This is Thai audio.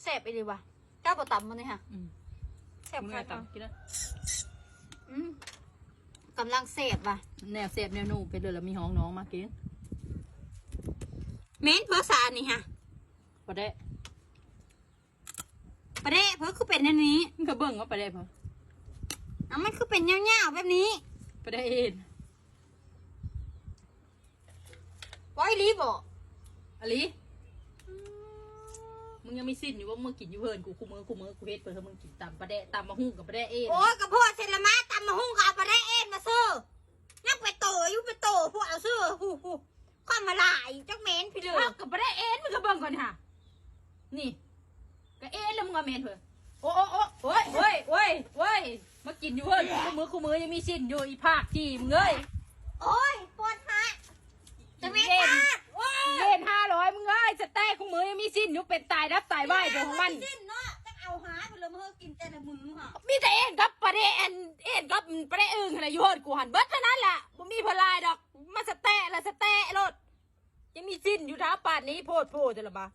แสบไปเลยวะก้าวบะต่ำมันเลยค่ะแสบ มึง ค่ะ ไงต่ำกินแล้ว กำลังแสบว่ะ แนวเสพแนวหนูไปเลยแล้วมีห้องน้องมากิน เม้นเพื่อสารนี่ค่ะ ปะเดะ ประเดะเพื่อคือเป็นอันนี้ มึงก็เบิ่งว่าปะเดะพอ เอามันคือเป็นเงี้ยวๆแบบนี้ ปะเดะเอ็น ไว้รีบบอก อลิมึงยังไม่สิ้นอยู่ว่ามึงกินอยู่เพิ่นกูคู่มือกูเฮ็ดเพิ่นมึงกินตำปะเดะตำมะฮุ่งกับปะเดะเอ็น โอ้ยกระโพดเซนละมาตำมาหุ้งกับประเดะเอ็นมาซื้อยังไปโตอยู่ไปโตพวกเอาซื้อหูข้ามาลายจักเม้นพี่เลย เอากับปะเดะเอ็นมึงก็เบิ่งก่อนค่ะนี่ก็เอ็นแล้วมึงก็เมนเพิ่นโอ้โอ้ยมากินอยู่เพิ่นคู่มือยังมีสิ้นอยู่อีภาคที่มึงเอ้ย โอ้ยปวดฮะจะเม้นฮะว้า เล่น500มึงเอ้ยจะแตกคู่มือยังมีสิ้นอยู่เป็นตายรับตายไหวเดี๋ยวของมัน สิ้นเนาะจะเอาหาไปเลยมือกินแต่ละมือฮะ มีแต่เอ็นกับประเดะเอ็นกับประเดะอึ่งขนาดอยู่เพิ่นกูหันเบิดเท่านั้นแหละบ่มีพลายดอกมาสแตะละสแตะรถยังมีสิ้นอยู่ท้าป่านนี้โพดแต่ละบา